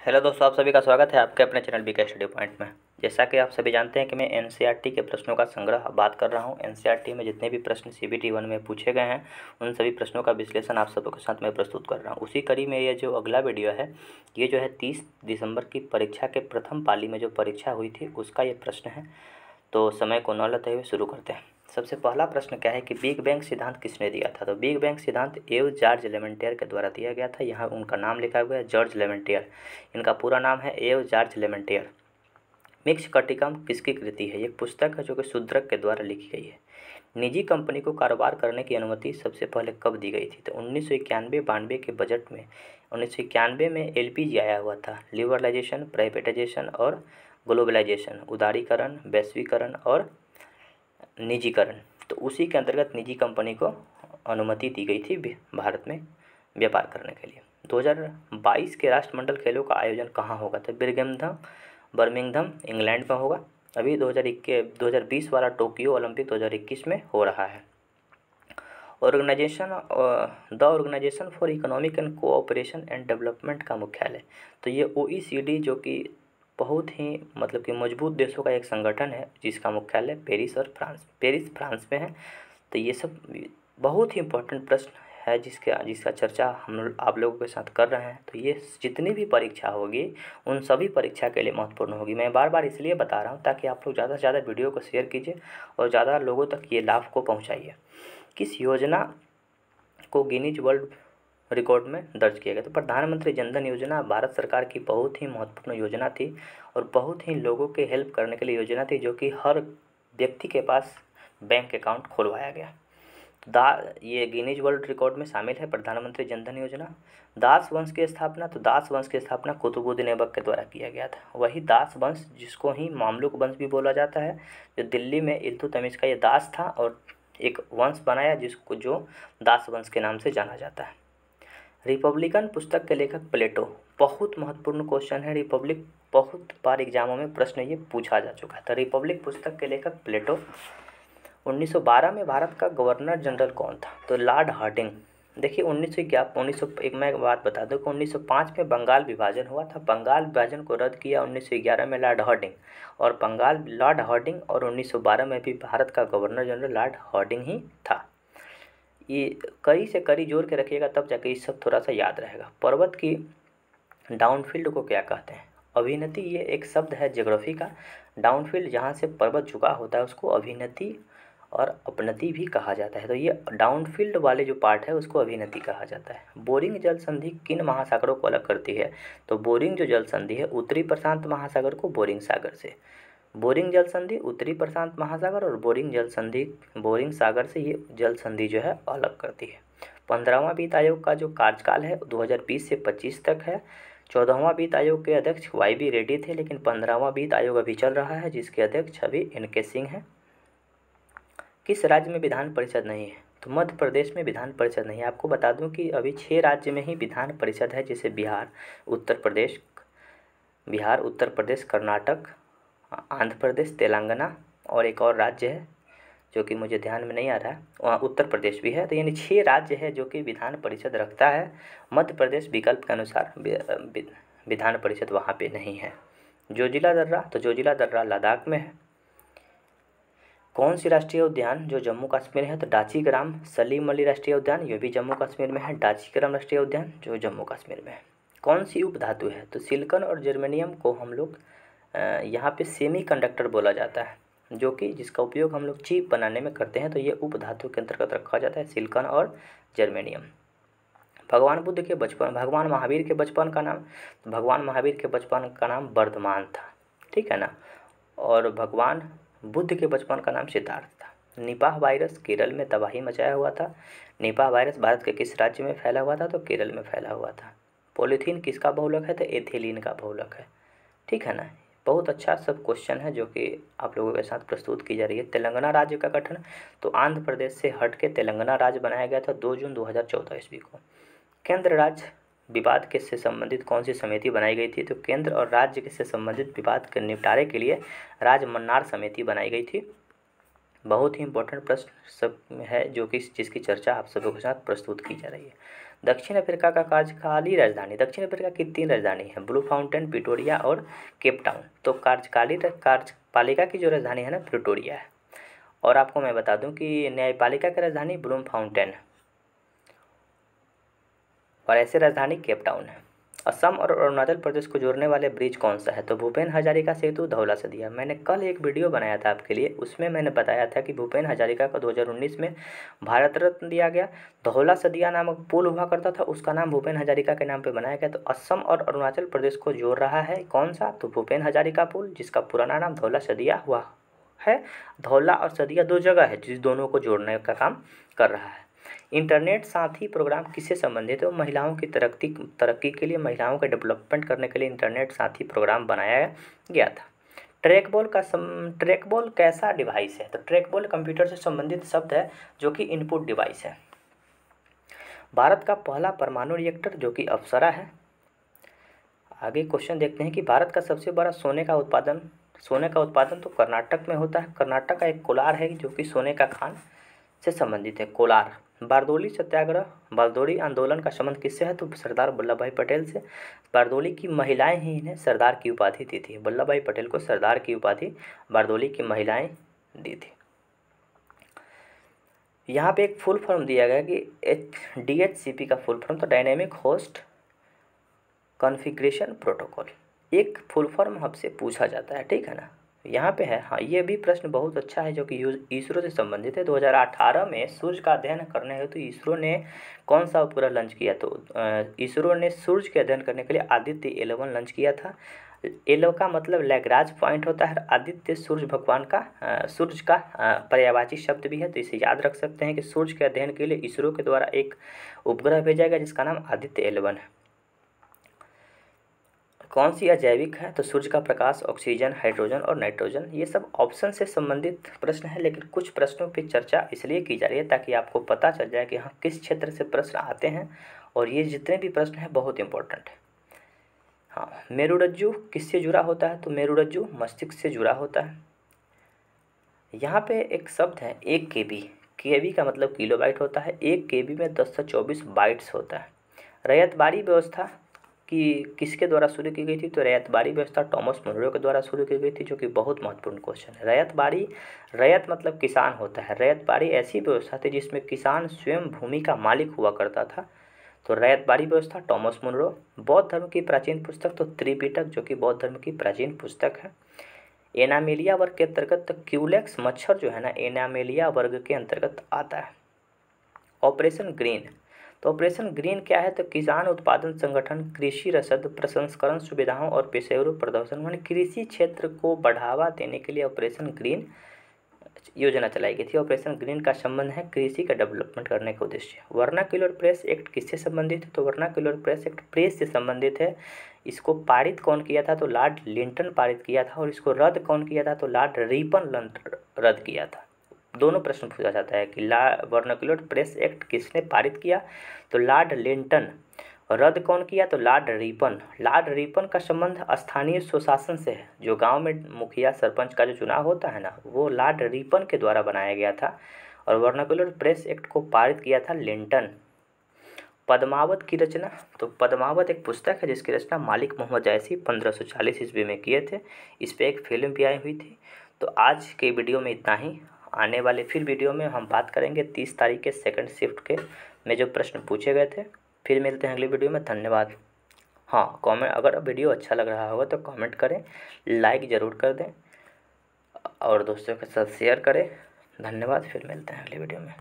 Hello दोस्तों, आप सभी का स्वागत है आपके अपने चैनल बीके स्टडी पॉइंट में। जैसा कि आप सभी जानते हैं कि मैं एनसीईआरटी के प्रश्नों का संग्रह बात कर रहा हूं। एनसीईआरटी में जितने भी प्रश्न सीबीटी 1 में पूछे गए हैं उन सभी प्रश्नों का विश्लेषण आप सबके साथ मैं प्रस्तुत कर रहा हूं। उसी कड़ी में ये जो अगला वीडियो है, ये जो है 30 दिसंबर की परीक्षा के प्रथम पाली में जो परीक्षा हुई थी उसका ये प्रश्न है। तो समय को न लेते हुए शुरू करते हैं। सबसे पहला प्रश्न क्या है कि बिग बैंग सिद्धांत किसने दिया था? तो बिग बैंग सिद्धांत जॉर्ज लेमेंटियर के द्वारा दिया गया था। यहाँ उनका नाम लिखा हुआ है जॉर्ज लेमेंटियर। इनका पूरा नाम है जॉर्ज लेमेंटियर। मृच्छकटिकम किसकी कृति है? ये पुस्तक है जो कि शूद्रक के द्वारा लिखी गई है। निजी कंपनी को कारोबार करने की अनुमति सबसे पहले कब दी गई थी? तो 1991-92 के बजट में 1991 में एलपीजी आया हुआ था। लिबरलाइजेशन, प्राइवेटाइजेशन और ग्लोबलाइजेशन, उदारीकरण, वैश्वीकरण और निजीकरण। तो उसी के अंतर्गत निजी कंपनी को अनुमति दी गई थी भारत में व्यापार करने के लिए। 2022 के राष्ट्रमंडल खेलों का आयोजन कहाँ होगा? तो बर्मिंघम इंग्लैंड में होगा। अभी 2020 वाला टोक्यो ओलंपिक 2021 में हो रहा है। The organisation for economic and cooperation and development का मुख्यालय, तो ये OECD जो कि बहुत ही मतलब कि मजबूत देशों का एक संगठन है जिसका मुख्यालय पेरिस फ्रांस में है। तो ये सब बहुत ही इम्पोर्टेंट प्रश्न है जिसका चर्चा हम आप लोगों के साथ कर रहे हैं। तो ये जितनी भी परीक्षा होगी उन सभी परीक्षा के लिए महत्वपूर्ण होगी। मैं बार बार इसलिए बता रहा हूँ ताकि आप लोग ज़्यादा से ज़्यादा वीडियो को शेयर कीजिए और ज़्यादा लोगों तक ये लाभ को पहुँचाइए। किस योजना को गिनीज वर्ल्ड रिकॉर्ड में दर्ज किया गया? तो प्रधानमंत्री जनधन योजना भारत सरकार की बहुत ही महत्वपूर्ण योजना थी और बहुत ही लोगों के हेल्प करने के लिए योजना थी, जो कि हर व्यक्ति के पास बैंक अकाउंट खुलवाया गया। ये गिनीज वर्ल्ड रिकॉर्ड में शामिल है प्रधानमंत्री जनधन योजना। दास वंश की स्थापना, तो दास वंश की स्थापना कुतुबुद्दीन ऐबक के द्वारा किया गया था। वही दास वंश जिसको ही मामलुक वंश भी बोला जाता है, जो दिल्ली में इल्तुतमिश का ये दास था और एक वंश बनाया जो दास वंश के नाम से जाना जाता है। रिपब्लिकन पुस्तक के लेखक प्लेटो, बहुत महत्वपूर्ण क्वेश्चन है। रिपब्लिक बहुत बार एग्जामों में प्रश्न ये पूछा जा चुका है। तो रिपब्लिक पुस्तक के लेखक प्लेटो। 1912 में भारत का गवर्नर जनरल कौन था? तो लॉर्ड हार्डिंग। देखिए 1911 एक मैं बात बता दूं कि 1905 में बंगाल विभाजन हुआ था। बंगाल विभाजन को रद्द किया 1911 में लॉर्ड हार्डिंग और लॉर्ड हार्डिंग, और 1912 में भी भारत का गवर्नर जनरल लॉर्ड हार्डिंग ही था। ये कड़ी से कड़ी जोड़ के रखिएगा तब जाके ये सब थोड़ा सा याद रहेगा। पर्वत की डाउनफील्ड को क्या कहते हैं? अभिनति, ये एक शब्द है ज्योग्राफी का। डाउनफील्ड जहाँ से पर्वत झुका होता है उसको अभिनति और अपनति भी कहा जाता है। तो ये डाउनफील्ड वाले जो पार्ट है उसको अभिनति कहा जाता है। बोरिंग जल संधि किन महासागरों को अलग करती है? तो बोरिंग जो जल संधि है उत्तरी प्रशांत महासागर को बोरिंग सागर से, बोरिंग जल संधि उत्तरी प्रशांत महासागर और बोरिंग सागर से ये जल संधि जो है अलग करती है। 15वां वित्त आयोग का जो कार्यकाल है 2020 से 25 तक है। 14वां वित्त आयोग के अध्यक्ष YB रेड्डी थे, लेकिन 15वां वित्त आयोग अभी चल रहा है जिसके अध्यक्ष अभी NK सिंह है। किस राज्य में विधान परिषद नहीं है? तो मध्य प्रदेश में विधान परिषद नहीं है। आपको बता दूं कि अभी 6 राज्य में ही विधान परिषद है, जैसे बिहार, उत्तर प्रदेश, कर्नाटक, आंध्र प्रदेश, तेलंगाना और एक और राज्य है जो कि मुझे ध्यान में नहीं आ रहा है, वहाँ उत्तर प्रदेश भी है। तो यानी 6 राज्य है जो कि विधान परिषद रखता है। मध्य प्रदेश विकल्प के अनुसार विधान परिषद वहाँ पे नहीं है। जोजिला दर्रा, तो जोजिला दर्रा लद्दाख में है। कौन सी राष्ट्रीय उद्यान जो जम्मू कश्मीर है? तो डाचीग्राम सलीम अली राष्ट्रीय उद्यान, ये भी जम्मू कश्मीर में है। डाचीग्राम राष्ट्रीय उद्यान जो जम्मू कश्मीर में है। कौन सी उपधातु है? तो सिलिकॉन और जर्मेनियम को हम लोग यहाँ पे सेमी कंडक्टर बोला जाता है, जो कि जिसका उपयोग हम लोग चिप बनाने में करते हैं। तो ये उपधातु के अंतर्गत रखा जाता है, सिलिकॉन और जर्मेनियम। भगवान महावीर के बचपन का नाम? तो भगवान महावीर के बचपन का नाम वर्धमान था, ठीक है ना। और भगवान बुद्ध के बचपन का नाम सिद्धार्थ था। निपाह वायरस केरल में तबाही मचाया हुआ था। निपाह वायरस भारत के किस राज्य में फैला हुआ था? तो केरल में फैला हुआ था। पॉलीथीन किसका बहुलक है? तो एथिलीन का बहुलक है, ठीक है ना। बहुत अच्छा सब क्वेश्चन है जो कि आप लोगों के साथ प्रस्तुत की जा रही है। तेलंगाना राज्य का गठन, तो आंध्र प्रदेश से हट के तेलंगाना राज्य बनाया गया था 2 जून 2014 ईस्वी को। केंद्र राज्य विवाद के से संबंधित कौन सी समिति बनाई गई थी? तो केंद्र और राज्य के से संबंधित विवाद के निपटारे के लिए राज्य मन्नार समिति बनाई गई थी। बहुत ही इंपॉर्टेंट प्रश्न सब है जो कि जिसकी चर्चा आप सबों के साथ प्रस्तुत की जा रही है। दक्षिण अफ्रीका का कार्यकारी राजधानी, दक्षिण अफ्रीका की 3 राजधानी है, ब्लू फाउंटेन, प्रिटोरिया और केप टाउन। तो कार्यपालिका की जो राजधानी है ना प्रिटोरिया है। और आपको मैं बता दूं कि न्यायपालिका की राजधानी ब्लू फाउंटेन और ऐसे राजधानी केप टाउन है। असम और अरुणाचल प्रदेश को जोड़ने वाले ब्रिज कौन सा है? तो भूपेन हजारिका सेतु, धौला सदिया। मैंने कल एक वीडियो बनाया था आपके लिए, उसमें मैंने बताया था कि भूपेन हजारिका को 2019 में भारत रत्न दिया गया। धौला सदिया नामक पुल हुआ करता था, उसका नाम भूपेन हजारिका के नाम पे बनाया गया। तो असम और अरुणाचल प्रदेश को जोड़ रहा है कौन सा? तो भूपेन हजारिका पुल, जिसका पुराना नाम धौला सदिया हुआ है। धौला और सदिया 2 जगह है जिस दोनों को जोड़ने का काम कर रहा है। इंटरनेट साथी प्रोग्राम किससे संबंधित है? महिलाओं की तरक्की के लिए, महिलाओं के डेवलपमेंट करने के लिए इंटरनेट साथी प्रोग्राम बनाया गया था। ट्रैकबॉल कैसा डिवाइस है? तो ट्रैकबॉल कंप्यूटर से संबंधित शब्द है जो कि इनपुट डिवाइस है। भारत का पहला परमाणु रिएक्टर जो कि अप्सरा है। आगे क्वेश्चन देखते हैं कि भारत का सबसे बड़ा सोने का उत्पादन तो कर्नाटक में होता है। कर्नाटक का एक कोलार है जो कि सोने का खान से संबंधित है, कोलार। बारदोली सत्याग्रह, बारदोली आंदोलन का संबंध किससे है? तो सरदार वल्लभ भाई पटेल से। बारदोली की महिलाएं ही इन्हें सरदार की उपाधि दी थी। वल्लभ भाई पटेल को सरदार की उपाधि बारदोली की महिलाएं दी थी। यहाँ पे एक फुल फॉर्म दिया गया कि DHCP का फुल फॉर्म, तो डायनेमिक होस्ट कॉन्फ़िगरेशन प्रोटोकॉल। एक फुल फॉर्म आपसे पूछा जाता है, ठीक है ना। यहाँ पे है, हाँ, ये भी प्रश्न बहुत अच्छा है जो कि इसरो से संबंधित है। 2018 में सूर्य का अध्ययन करने हेतु तो इसरो ने कौन सा उपग्रह लॉन्च किया? तो इसरो ने सूर्य के अध्ययन करने के लिए आदित्य 11 लॉन्च किया था। 11 का मतलब लैग्रांज पॉइंट होता है। आदित्य सूर्य भगवान का सूर्य का पर्यायवाची शब्द भी है, तो इसे याद रख सकते हैं कि सूर्य के अध्ययन के लिए इसरो के द्वारा एक उपग्रह भेजा गया जिसका नाम आदित्य 11 है। कौन सी अजैविक है? तो सूर्य का प्रकाश, ऑक्सीजन, हाइड्रोजन और नाइट्रोजन। ये सब ऑप्शन से संबंधित प्रश्न है, लेकिन कुछ प्रश्नों पे चर्चा इसलिए की जा रही है ताकि आपको पता चल जाए कि हाँ किस क्षेत्र से प्रश्न आते हैं, और ये जितने भी प्रश्न हैं बहुत इंपॉर्टेंट है। हाँ, मेरुरज्जु किससे जुड़ा होता है? तो मेरुरज्जु मस्तिष्क से जुड़ा होता है। यहाँ पे एक शब्द है 1 KB। KB का मतलब किलोबाइट होता है। 1 KB में 1024 बाइट्स होता है। रैयतबाड़ी व्यवस्था कि किसके द्वारा शुरू की गई थी? तो रैयतबाड़ी व्यवस्था टॉमस मुनरो के द्वारा शुरू की गई थी, जो कि बहुत महत्वपूर्ण क्वेश्चन है। रैयत मतलब किसान होता है। रैयतबाड़ी ऐसी व्यवस्था थी जिसमें किसान स्वयं भूमि का मालिक हुआ करता था। तो रैयतबाड़ी व्यवस्था टॉमस मुनरो। बौद्ध धर्म की प्राचीन पुस्तक तो त्रिपिटक, जो कि बौद्ध धर्म की प्राचीन पुस्तक है। एनामेलिया वर्ग के अंतर्गत तो क्यूलेक्स मच्छर जो है ना एनामेलिया वर्ग के अंतर्गत आता है। ऑपरेशन ग्रीन, तो ऑपरेशन ग्रीन क्या है? तो किसान उत्पादन संगठन, कृषि रसद, प्रसंस्करण सुविधाओं और पेशेवरों प्रदर्शन, यानी कृषि क्षेत्र को बढ़ावा देने के लिए ऑपरेशन ग्रीन योजना चलाई गई थी। ऑपरेशन ग्रीन का संबंध है कृषि का डेवलपमेंट करने का उद्देश्य। वर्नाक्युलर प्रेस एक्ट किससे संबंधित है? तो वर्नाक्युलर प्रेस एक्ट प्रेस से संबंधित है। इसको पारित कौन किया था? तो लॉर्ड लिंटन पारित किया था। और इसको रद्द कौन किया था? तो लॉर्ड रिपन रद्द किया था। दोनों प्रश्न पूछा जाता है कि वर्नाक्युलर प्रेस एक्ट किसने पारित किया? तो लॉर्ड लिंटन। रद्द कौन किया? तो लॉर्ड रिपन। लॉर्ड रिपन का संबंध स्थानीय स्वशासन से है। जो गांव में मुखिया सरपंच का जो चुनाव होता है ना, वो लॉर्ड रिपन के द्वारा बनाया गया था। और वर्नाक्युलर प्रेस एक्ट को पारित किया था लिंटन। पद्मावत की रचना, तो पद्मावत एक पुस्तक है जिसकी रचना मालिक मोहम्मद जायसी 1540 ईस्वी में किए थे। इस पर एक फिल्म भी आई हुई थी। तो आज के वीडियो में इतना ही। आने वाले फिर वीडियो में हम बात करेंगे 30 तारीख के सेकंड शिफ्ट के में जो प्रश्न पूछे गए थे। फिर मिलते हैं अगली वीडियो में। धन्यवाद। हाँ, कमेंट, अगर वीडियो अच्छा लग रहा होगा तो कमेंट करें, लाइक ज़रूर कर दें और दोस्तों के साथ शेयर करें। धन्यवाद। फिर मिलते हैं अगली वीडियो में।